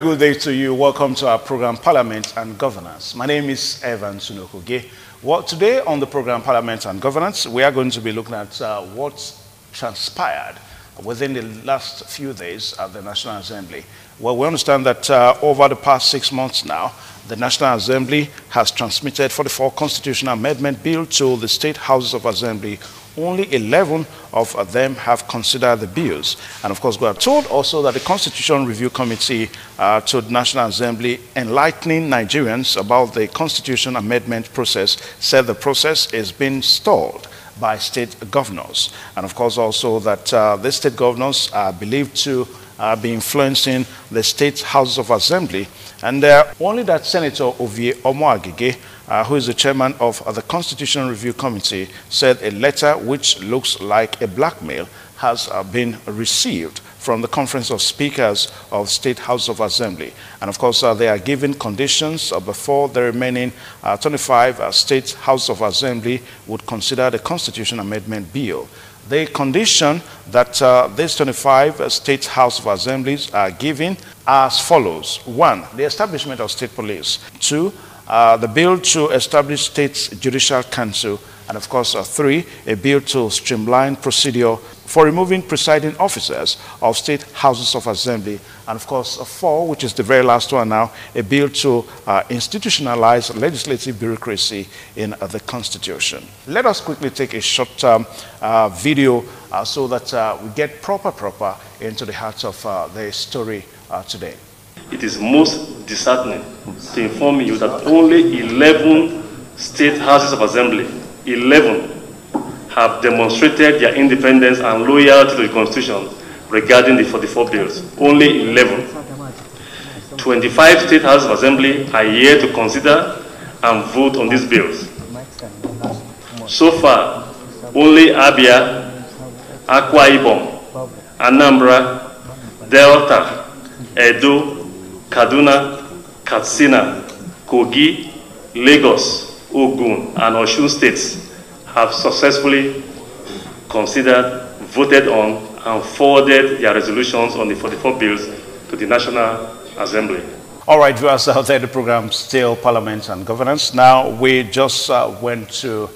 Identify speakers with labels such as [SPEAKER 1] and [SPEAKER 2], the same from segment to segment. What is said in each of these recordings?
[SPEAKER 1] Good day to you. Welcome to our program Parliament and Governance. My name is Evan Sunokoge. Well, today on the program Parliament and Governance, we are going to be looking at what's transpired within the last few days at the National Assembly. Well, we understand that over the past 6 months now, the National Assembly has transmitted 44 constitutional amendment bill to the state houses of assembly. Only 11 of them have considered the bills. And of course, we are told also that the Constitution Review Committee to the National Assembly, enlightening Nigerians about the Constitution amendment process, said the process is being stalled by state governors. And of course, also that the state governors are believed to be influencing the state houses of assembly. And only that Senator Ovie Omoagege, who is the chairman of the Constitution Review Committee, said a letter which looks like a blackmail has been received from the Conference of Speakers of State House of Assembly. And of course, they are given conditions before the remaining 25 State House of Assembly would consider the Constitution Amendment Bill. The condition that these 25 State House of Assemblies are given as follows. 1, the establishment of state police. 2, the bill to establish State Judicial Council. And of course, 3, a bill to streamline procedure for removing presiding officers of state houses of assembly. And of course, 4, which is the very last one now, a bill to institutionalize legislative bureaucracy in the Constitution. Let us quickly take a short video so that we get proper into the heart of the story today.
[SPEAKER 2] It is most disheartening to inform you that only 11 state houses of assembly, 11, have demonstrated their independence and loyalty to the Constitution regarding the 44 bills. Only 11. 25 state houses of assembly are here to consider and vote on these bills. So far, only Abia, Akwa Ibom, Anambra, Delta, Edo, Kaduna, Katsina, Kogi, Lagos, Ogun, and Osun states have successfully considered, voted on, and forwarded their resolutions on the 44 bills to the National Assembly.
[SPEAKER 1] All right, viewers out there, the program still Parliament and Governance. Now, we just went to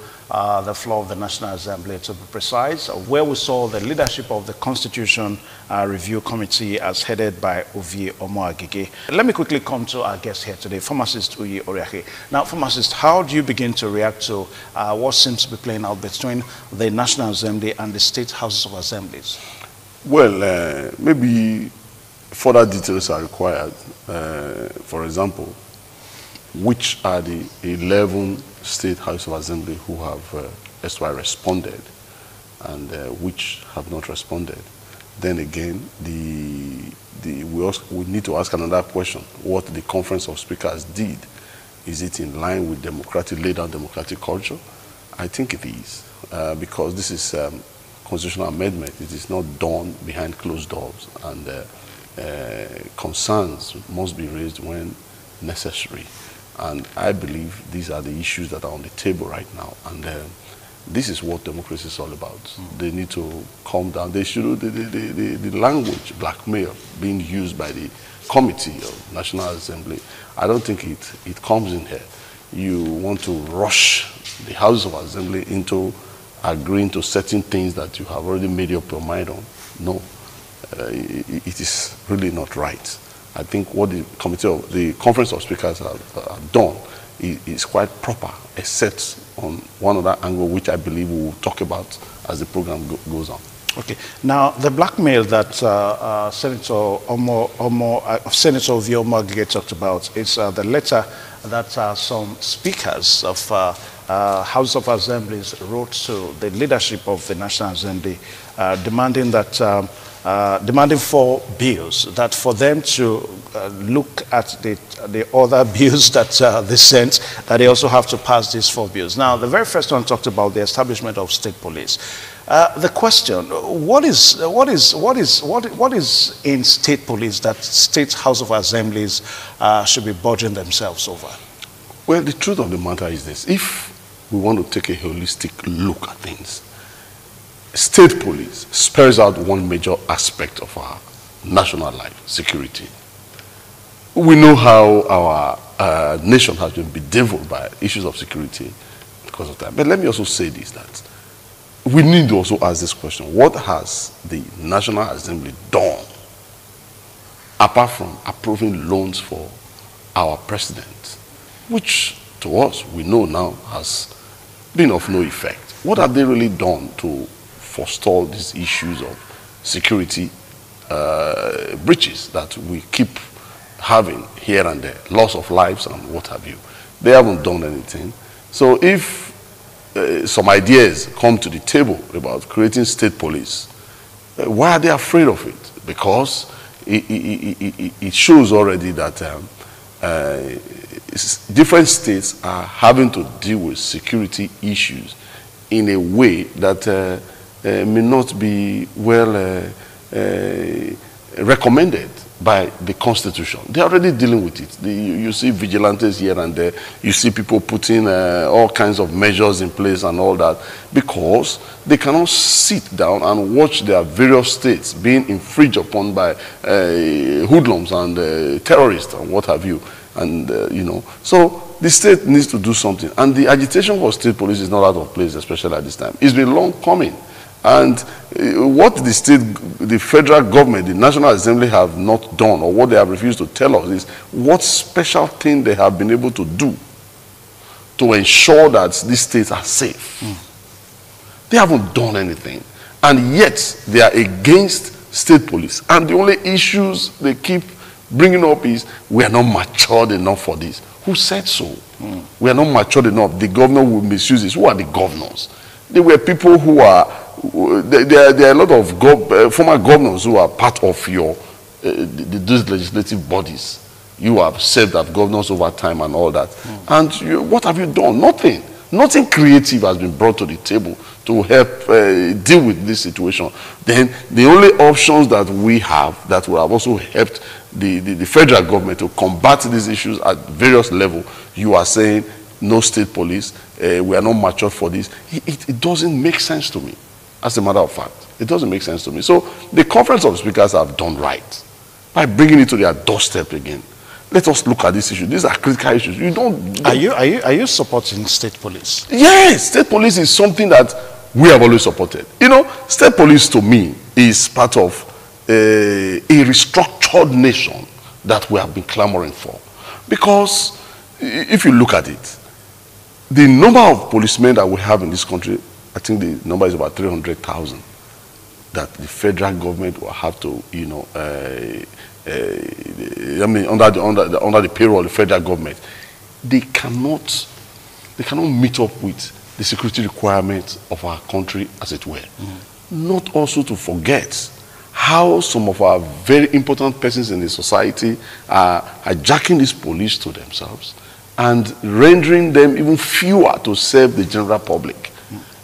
[SPEAKER 1] the floor of the National Assembly, to be precise, where we saw the leadership of the Constitution Review Committee as headed by Ovie Omoagege. Let me quickly come to our guest here today, Pharmacist Uyi Oriakhi. Now, Pharmacist, how do you begin to react to what seems to be playing out between the National Assembly and the State Houses of Assemblies?
[SPEAKER 3] Well, maybe further details are required. For example, which are the 11 State House of Assembly who have responded and which have not responded. Then again, we need to ask another question: what the Conference of Speakers did. Is it in line with laid down democratic culture? I think it is, because this is constitutional amendment. It is not done behind closed doors, and concerns must be raised when necessary. And I believe these are the issues that are on the table right now. And this is what democracy is all about. They need to calm down. They should, the language, blackmail, being used by the Committee of National Assembly, I don't think it comes in here. You want to rush the House of Assembly into agreeing to certain things that you have already made up your mind on. No, it is really not right. I think what the Conference of Speakers have done is quite proper, except on one other angle, which I believe we will talk about as the program goes on.
[SPEAKER 1] Okay. Now, the blackmail that Senator Ovie Omoagege talked about is the letter that some speakers of House of Assemblies wrote to the leadership of the National Assembly, demanding that demanding 4 bills, that for them to look at the other bills that they sent, that they also have to pass these 4 bills. Now, the very first one talked about the establishment of state police. The question: what is in state police that State House of Assemblies should be budging themselves over?
[SPEAKER 3] Well, the truth of the matter is this: if we want to take a holistic look at things, state police spells out one major aspect of our national life: security. we know how our nation has been bedeviled by issues of security because of that. But let me also say this, that we need to also ask this question: what has the National Assembly done apart from approving loans for our president, which to us we know now has been of no effect? What have they really done to forestall these issues of security breaches that we keep having here and there, loss of lives and what have you? They haven't done anything. So if some ideas come to the table about creating state police, why are they afraid of it? Because it shows already that different states are having to deal with security issues in a way that may not be well recommended by the Constitution. They're already dealing with it. You see vigilantes here and there. You see people putting all kinds of measures in place and all that, because they cannot sit down and watch their various states being infringed upon by hoodlums and terrorists and what have you. And, you know, so the state needs to do something. And the agitation for state police is not out of place, especially at this time. It's been long coming. And what the federal government, the National Assembly have not done, or what they have refused to tell us, is what special thing they have been able to do to ensure that these states are safe. They haven't done anything. And yet, they are against state police. And the only issues they keep bringing up is, we are not matured enough for this. Who said so? We are not matured enough. The governor will misuse this. Who are the governors? They were people who are, there are a lot of former governors who are part of your these legislative bodies. You have served as governors over time and all that. And what have you done? Nothing. Nothing creative has been brought to the table to help deal with this situation. Then the only options that we have that will have also helped the federal government to combat these issues at various levels, you are saying no state police, we are not matured for this. It doesn't make sense to me, as a matter of fact. It doesn't make sense to me. So the Conference of Speakers have done right by bringing it to their doorstep again. Let us look at this issue. These are critical issues. You don't.
[SPEAKER 1] Are you supporting state police?
[SPEAKER 3] Yes, state police is something that we have always supported. You know, state police to me is part of a restructured nation that we have been clamoring for. Because if you look at it, the number of policemen that we have in this country, I think the number is about 300,000, that the federal government will have to, you know, I mean, under the payroll of the federal government, they cannot meet up with the security requirements of our country, as it were. Not also to forget how some of our very important persons in the society are hijacking this police to themselves and rendering them even fewer to serve the general public.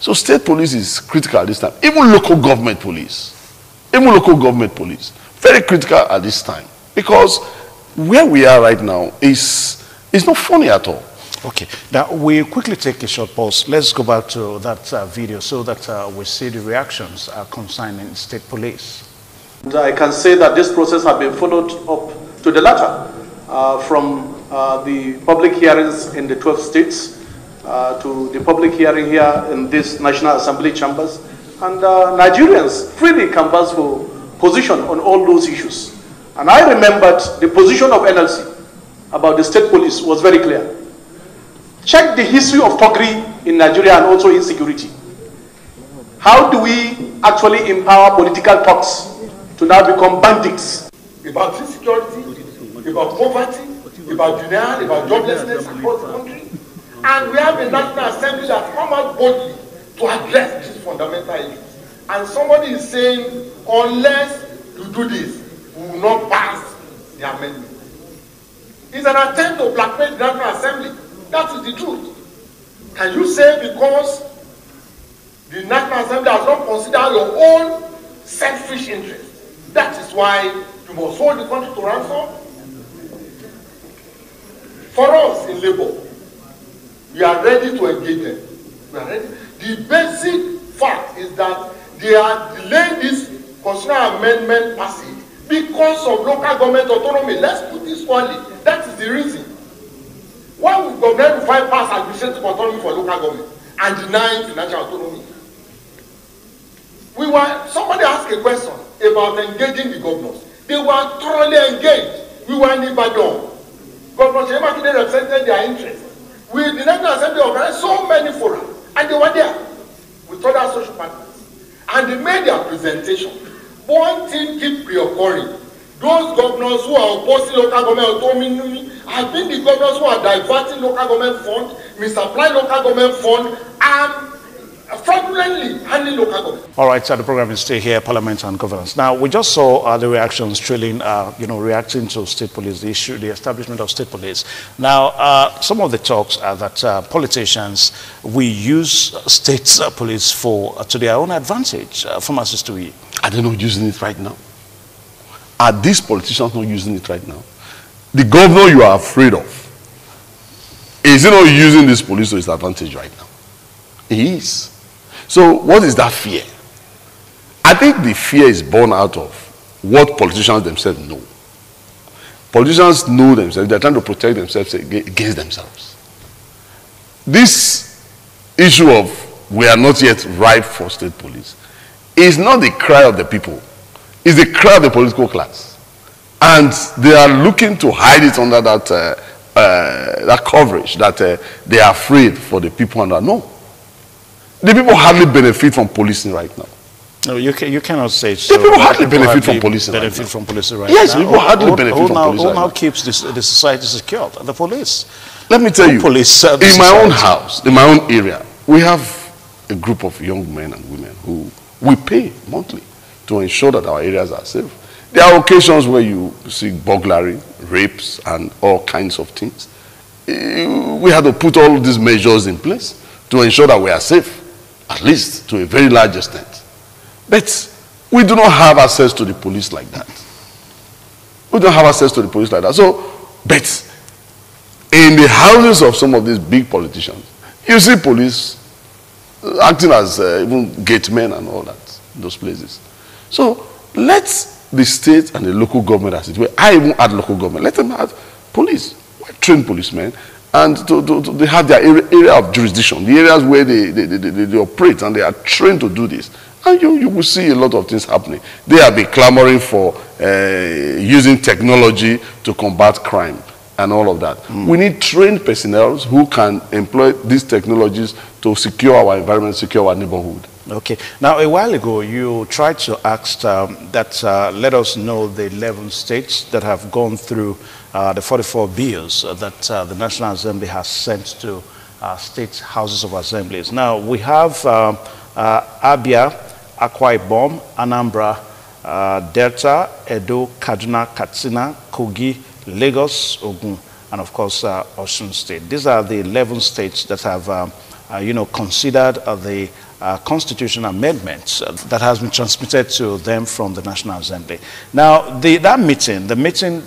[SPEAKER 3] So state police is critical at this time. Even local government police. Very critical at this time. Because where we are right now is not funny at all.
[SPEAKER 1] Okay. Now, we'll quickly take a short pause. Let's go back to that video so that we see the reactions concerning state police.
[SPEAKER 4] I can say that this process has been followed up to the latter, from the public hearings in the 12 states to the public hearing here in this National Assembly chambers. And Nigerians freely canvass for position on all those issues. And I remembered the position of NLC about the state police was very clear. Check the history of thuggery in Nigeria and also insecurity. How do we actually empower political thugs to now become bandits?
[SPEAKER 5] About insecurity, about poverty, about denial, about joblessness across the country. And we have a National Assembly that come out boldly to address these fundamental issues. And somebody is saying, unless you do this, we will not pass the amendment. It's an attempt to blackmail the National Assembly. That is the truth. Can you say because the National Assembly has not considered your own selfish interest, that is why you must hold the country to ransom? For us in Labour, we are ready to engage them. We are ready. The basic fact is that they are delaying this constitutional amendment passage Because of local government autonomy. Let's put this one. That is the reason. Why would government fight past administrative autonomy for local government and deny financial autonomy? Somebody asked a question about engaging the governors. They were thoroughly engaged. We were in Ibadan. Governor Seyi Makinde represented their interests. The National Assembly organized so many fora, and they were there with other social partners. And they made their presentation. One thing keeps reoccurring. Those governors who are opposing local government autonomy have been the governors who are diverting local government fund, misapplying local government fund, and fraudulently handling local government.
[SPEAKER 1] All right, so the program is still here, Parliament and Governance. Now, we just saw the reactions trailing, reacting to state police, the issue, the establishment of state police. Now, some of the talks are that politicians, we use state police to their own advantage. Pharmacists to you.
[SPEAKER 3] Are they not using it right now? Are these politicians not using it right now? The governor you are afraid of, is he not using this police to his advantage right now? He is. So what is that fear? I think the fear is born out of what politicians themselves know. Politicians know themselves. They're trying to protect themselves against themselves. This issue of we are not yet ripe for state police is not the cry of the people. It's the cry of the political class. And they are looking to hide it under that coverage that they are afraid for the people under. No. The people hardly benefit from policing right now.
[SPEAKER 1] No, you cannot say so.
[SPEAKER 3] The people hardly benefit from policing right now. Yes, people hardly benefit from policing right now.
[SPEAKER 1] Who now keeps the society secured? The police.
[SPEAKER 3] Let me tell you, in my own house, in my own area, we have a group of young men and women who we pay monthly to ensure that our areas are safe. There are occasions where you see burglary, rapes, and all kinds of things. We had to put all these measures in place to ensure that we are safe, at least to a very large extent. But we do not have access to the police like that. We don't have access to the police like that. So, but in the houses of some of these big politicians, you see police acting as even gate men and all that, those places. So let the state and the local government, as it were, I even add local government, let them have police, trained policemen, and they have their area of jurisdiction, the areas where they operate, and they are trained to do this. And you will see a lot of things happening. They have been clamoring for using technology to combat crime and all of that. We need trained personnel who can employ these technologies to secure our environment, secure our neighborhood.
[SPEAKER 1] Okay. Now, a while ago, you tried to ask let us know the 11 states that have gone through the 44 bills that the National Assembly has sent to state houses of assemblies. Now, we have Abia, Akwa Ibom, Anambra, Delta, Edo, Kaduna, Katsina, Kogi, Lagos, Ogun, and of course, Osun State. These are the 11 states that have, considered the constitution amendments that has been transmitted to them from the National Assembly. Now, the meeting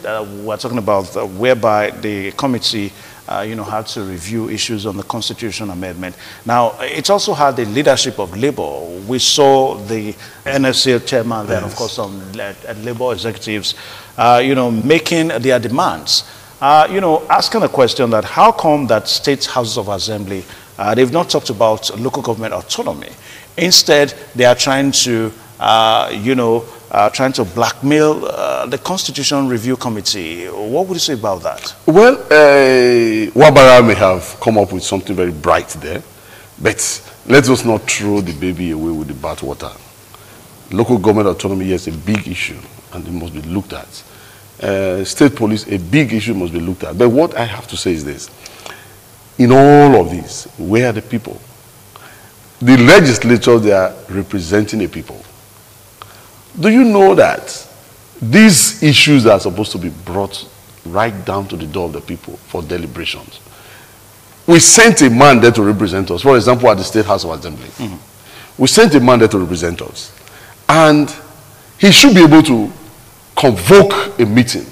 [SPEAKER 1] we're talking about, whereby the committee, had to review issues on the constitution amendment. Now, it also had the leadership of Labour. We saw the NSCL chairman, then of course some Labour executives, making their demands. Asking a question that how come that state houses of assembly, they've not talked about local government autonomy. Instead, they are trying to, blackmail the Constitution Review Committee. What would you say about that? Well,
[SPEAKER 3] Wabara may have come up with something very bright there, but let us not throw the baby away with the bathwater. Local government autonomy is a big issue, and it must be looked at. State police, a big issue, must be looked at. But what I have to say is this. In all of this, where are the people? The legislature, they are representing a people. Do you know that these issues are supposed to be brought right down to the door of the people for deliberations? We sent a man there to represent us. For example, at the State House of Assembly. We sent a man there to represent us. And he should be able to convoke a meeting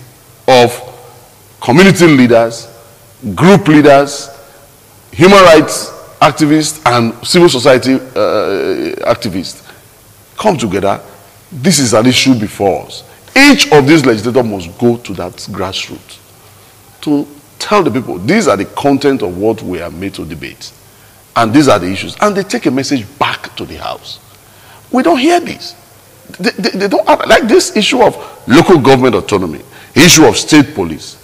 [SPEAKER 3] of community leaders, group leaders, human rights activists, and civil society activists. Come together. This is an issue before us. Each of these legislators must go to that grassroots to tell the people, these are the content of what we are made to debate. And these are the issues. And they take a message back to the House. We don't hear this. They don't have, like this issue of local government autonomy, issue of state police.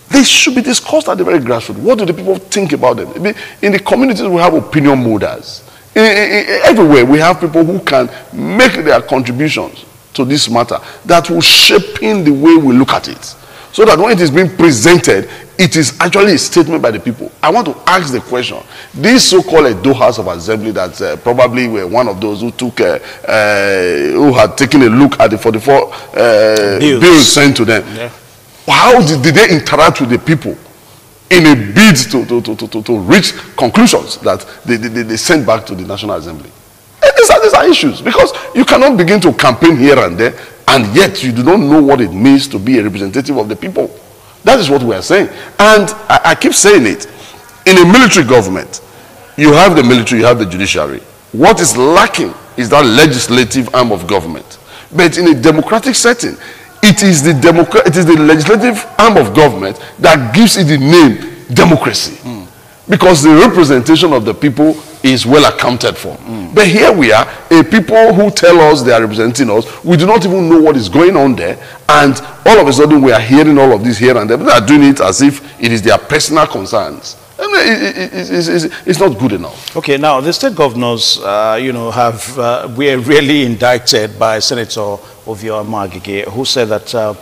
[SPEAKER 3] They should be discussed at the very grassroots. What do the people think about them? In the communities, we have opinion molders. Everywhere, we have people who can make their contributions to this matter that will shape in the way we look at it. So that when it is being presented, it is actually a statement by the people. I want to ask the question. This so-called Edo House of Assembly that probably were one of those who took, who had taken a look at the 44 bills sent to them. Yeah. How did they interact with the people in a bid to reach conclusions that they sent back to the National Assembly? These are issues, because you cannot begin to campaign here and there, and yet you do not know what it means to be a representative of the people. That is what we are saying. And I keep saying it. In a military government, you have the military, you have the judiciary. What is lacking is that legislative arm of government. But in a democratic setting, it is the legislative arm of government that gives it the name democracy. Because the representation of the people is well accounted for. But here we are, a people who tell us they are representing us. We do not even know what is going on there. And all of a sudden we are hearing all of this here and there. They are doing it as if it is their personal concerns. I mean, it's not good enough.
[SPEAKER 1] Okay, now the state governors, were really indicted by Senator Ovio Amagige, who said that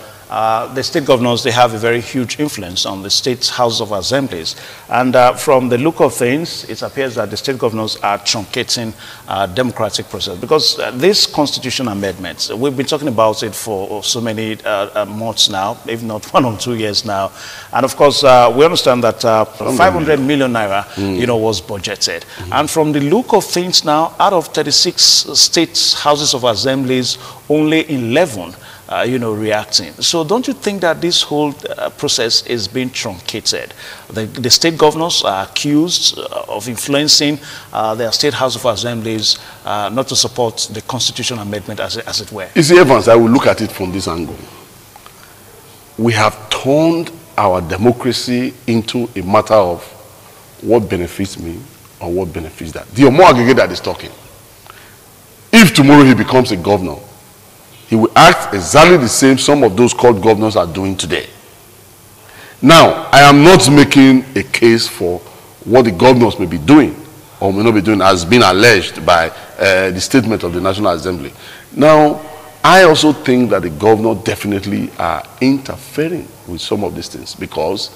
[SPEAKER 1] the state governors, they have a very huge influence on the state's House of Assemblies. And from the look of things, it appears that the state governors are truncating democratic process. Because this constitution amendments, we've been talking about it for so many months now, if not 1 or 2 years now. And of course, we understand that 500 million naira, was budgeted. And from the look of things now, out of 36 state Houses of Assemblies, only 11 reacting. So don't you think that this whole process is being truncated? The state governors are accused of influencing their state House of Assemblies not to support the constitution amendment as it were.
[SPEAKER 3] You see, Evans, I will look at it from this angle. We have turned our democracy into a matter of what benefits me or what benefits that. The Omo Agege that is talking. If tomorrow he becomes a governor, he will act exactly the same some of those called governors are doing today. Now, I am not making a case for what the governors may be doing or may not be doing as been alleged by the statement of the National Assembly. Now, I also think that the governor definitely are interfering with some of these things, because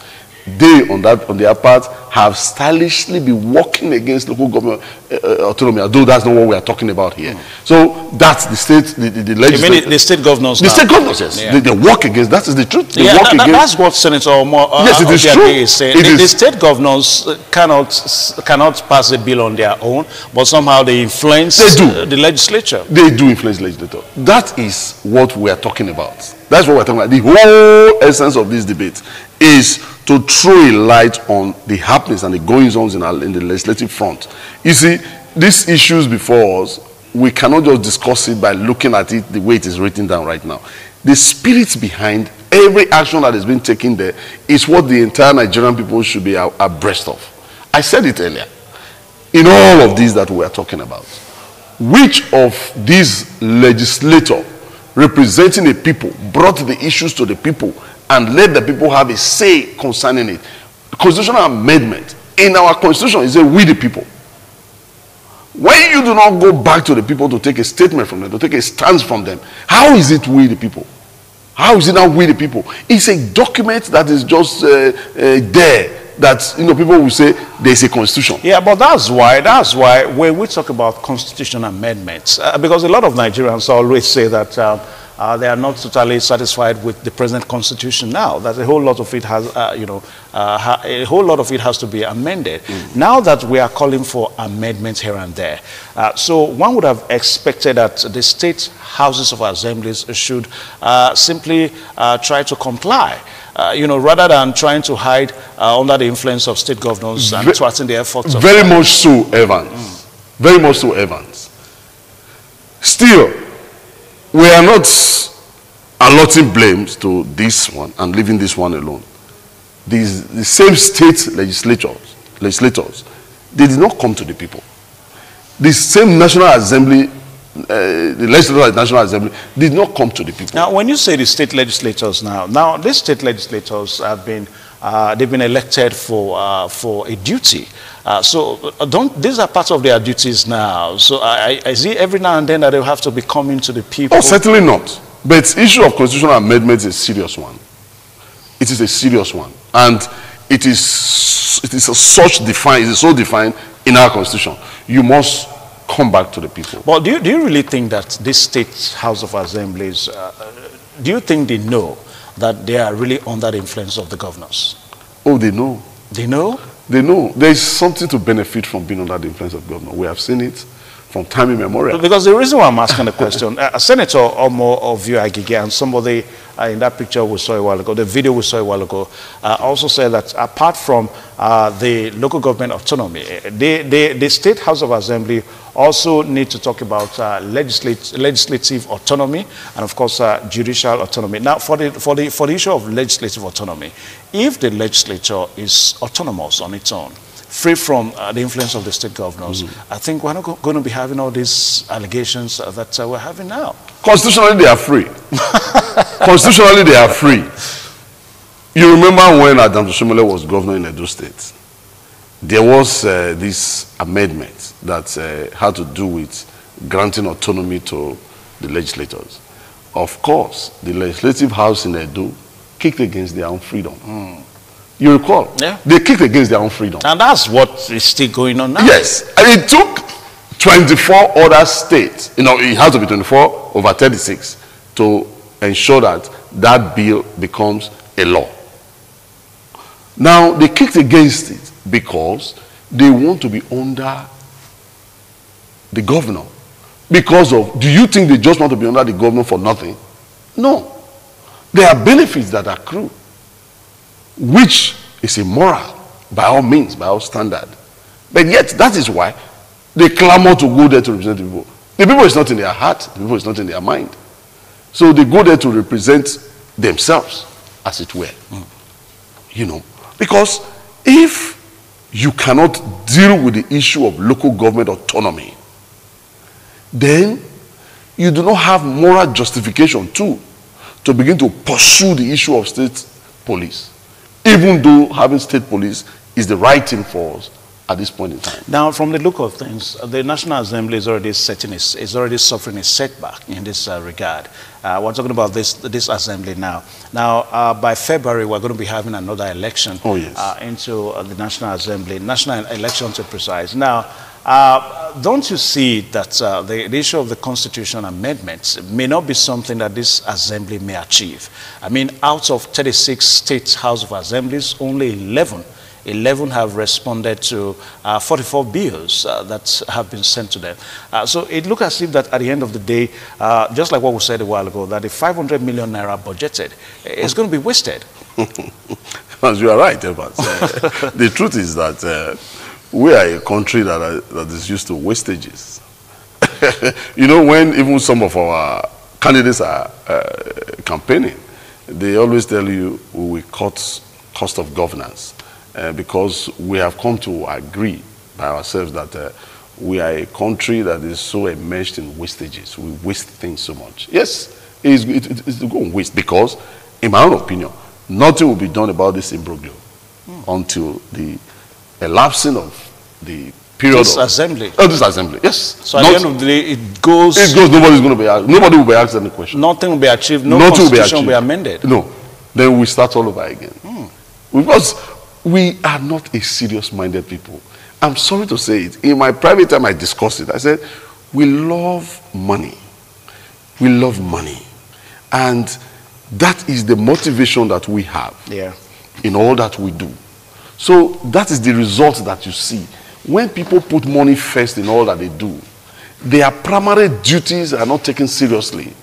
[SPEAKER 3] they, on their part, have stylishly been working against local government autonomy, although that's not what we are talking about here. So that's the state, the legislature.
[SPEAKER 1] You mean the state governors?
[SPEAKER 3] The state governors, yes.
[SPEAKER 1] Yeah.
[SPEAKER 3] They work against, that is the truth. They work against.
[SPEAKER 1] That's what Senator
[SPEAKER 3] yes, it is true.
[SPEAKER 1] Is saying. The state governors cannot pass a bill on their own, but somehow they influence the legislature.
[SPEAKER 3] They do influence the legislature. That is what we are talking about. That's what we're talking about. The whole essence of this debate is to throw a light on the happenings and the goings-ons in the legislative front. You see, these issues before us, we cannot just discuss it by looking at it the way it is written down right now. The spirit behind every action that is being taken there is what the entire Nigerian people should be abreast of. I said it earlier. In all of these that we are talking about, which of these legislators representing the people brought the issues to the people and let the people have a say concerning it? The constitutional amendment in our constitution is a we the people. When you do not go back to the people to take a statement from them, to take a stance from them, how is it we the people? How is it now we the people? It's a document that is just there, that people will say there's a constitution.
[SPEAKER 1] Yeah, but that's why when we talk about constitutional amendments, because a lot of Nigerians always say that they are not totally satisfied with the present constitution now, that a whole lot of it has a whole lot of it has to be amended. Now that we are calling for amendments here and there, so one would have expected that the state houses of assemblies should simply try to comply, rather than trying to hide under the influence of state governors and thwarting the efforts of...
[SPEAKER 3] Very much so, Evans. Very much so, Evans. Still, we are not allotting blames to this one and leaving this one alone. The same state legislators, they did not come to the people. The same National Assembly, the legislators of the National Assembly, did not come to the people.
[SPEAKER 1] Now, when you say the state legislators now these state legislators have been, they've been elected for a duty. These are part of their duties now. So I see every now and then that they have to be coming to the people.
[SPEAKER 3] Oh, certainly not. But the issue of constitutional amendment is a serious one. It is a serious one. And it is so defined in our constitution. You must come back to the people.
[SPEAKER 1] But do you really think that this state House of Assemblies, do you think they know that they are really under the influence of the governors?
[SPEAKER 3] Oh, they know.
[SPEAKER 1] They know?
[SPEAKER 3] They know. There is something to benefit from being under the influence of governor. We have seen it from time immemorial.
[SPEAKER 1] Because the reason why I'm asking the question, Senator Omo of Agege and somebody in that picture we saw a while ago, the video we saw a while ago, also said that apart from the local government autonomy, the State House of Assembly also need to talk about legislative autonomy and, of course, judicial autonomy. Now, for the issue of legislative autonomy, if the legislature is autonomous on its own, free from the influence of the state governors, I think we're not going to be having all these allegations that we're having now.
[SPEAKER 3] Constitutionally, they are free. Constitutionally, they are free. You remember when Adams Oshomole was governor in Edo State, there was this amendment that had to do with granting autonomy to the legislators. Of course, the legislative house in Edo kicked against their own freedom. You recall?
[SPEAKER 1] Yeah.
[SPEAKER 3] They kicked against their own freedom.
[SPEAKER 1] And that's what is still going on now.
[SPEAKER 3] Yes. And it took 24 other states, it has to be 24 over 36 to ensure that that bill becomes a law. Now, they kicked against it because they want to be under the governor. Because of, do you think they just want to be under the governor for nothing? No. There are benefits that accrue, which is immoral by all means, by all standard. But yet, that is why they clamor to go there to represent the people. The people is not in their heart, the people is not in their mind. So they go there to represent themselves, as it were. Because if you cannot deal with the issue of local government autonomy, then you do not have moral justification too to begin to pursue the issue of state police, even though having state police is the right thing for us at this point in time.
[SPEAKER 1] Now, from the look of things, the National Assembly is already suffering a setback in this regard. We're talking about this assembly now. Now, by February, we're going to be having another election into the National Assembly, national election to be precise. Now, don't you see that the issue of the Constitution amendments may not be something that this assembly may achieve? I mean, out of 36 state House of Assemblies, only 11 have responded to 44 bills that have been sent to them. So it looks as if that at the end of the day, just like what we said a while ago, that the 500 million naira budgeted is going to be wasted.
[SPEAKER 3] You are right, Evans. The truth is that we are a country that is used to wastages. When even some of our candidates are campaigning, they always tell you we will cut cost of governance. Because we have come to agree by ourselves that we are a country that is so immersed in wastages. We waste things so much. Yes, it's going to waste because, in my own opinion, nothing will be done about this imbroglio until the elapsing of the period
[SPEAKER 1] this assembly.
[SPEAKER 3] This assembly, yes.
[SPEAKER 1] So at the end of the day, it goes.
[SPEAKER 3] Nobody's going to be asked. Nobody will be asked any question.
[SPEAKER 1] Nothing will be achieved. No constitution will be amended.
[SPEAKER 3] No. Then we start all over again. Because we are not a serious-minded people. I'm sorry to say it. In my private time, I discussed it. I said, we love money. We love money. And that is the motivation that we have in all that we do. So that is the result that you see. When people put money first in all that they do, their primary duties are not taken seriously.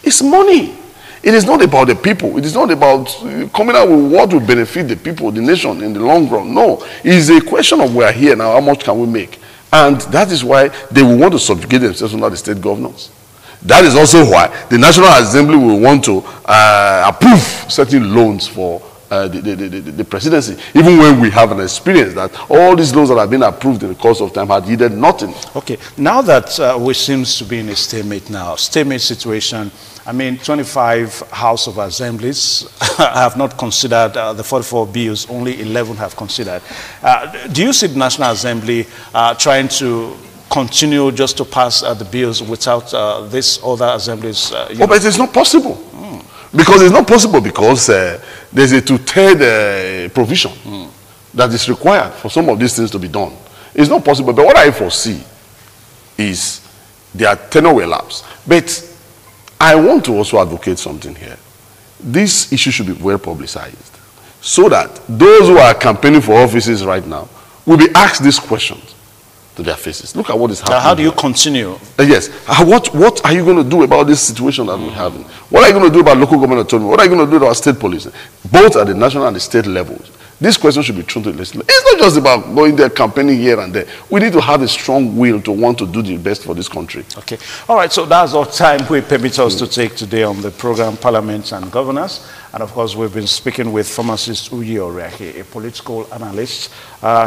[SPEAKER 3] It's money. It is not about the people. It is not about coming out with what will benefit the people, the nation in the long run. No. It is a question of we are here now, how much can we make? And that is why they will want to subjugate themselves under the state governors. That is also why the National Assembly will want to approve certain loans for the presidency, even when we have an experience that all these laws that have been approved in the course of time had yielded nothing.
[SPEAKER 1] Okay, now that we seems to be in a stalemate situation. I mean, 25 House of Assemblies have not considered the 44 bills, only 11 have considered. Do you see the National Assembly trying to continue just to pass the bills without these other assemblies?
[SPEAKER 3] But it's not possible. Because it's not possible because there's a two-third provision that is required for some of these things to be done. It's not possible, but what I foresee is their tenure will lapse. But I want to also advocate something here. This issue should be well publicized so that those who are campaigning for offices right now will be asked these questions to their faces. Look at what is happening.
[SPEAKER 1] How do you continue?
[SPEAKER 3] Yes. What are you going to do about this situation that we're having? What are you going to do about local government autonomy? What are you going to do about state police? Both at the national and the state levels. This question should be thrown to the legislature. It's not just about going there, campaigning here and there. We need to have a strong will to want to do the best for this country.
[SPEAKER 1] Okay. All right. So that's all time we permit us to take today on the program Parliament and Governance. And of course, we've been speaking with pharmacist Uyi Oriakhi, a political analyst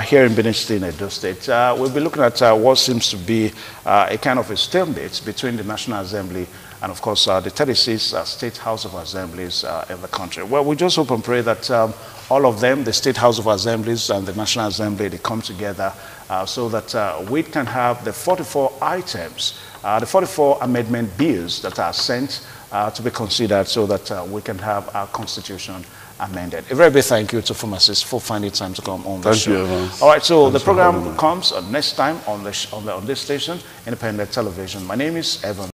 [SPEAKER 1] here in Benin State, Edo State. We'll be looking at what seems to be a kind of a stalemate between the National Assembly and, of course, the 36 State House of Assemblies in the country. Well, we just hope and pray that all of them, the State House of Assemblies and the National Assembly, they come together so that we can have the 44 items, the 44 amendment bills that are sent to be considered so that we can have our constitution amended. A very big thank you to pharmacists for finding time to come on the show. All right, so the program comes next time on this station, Independent Television. My name is Evan.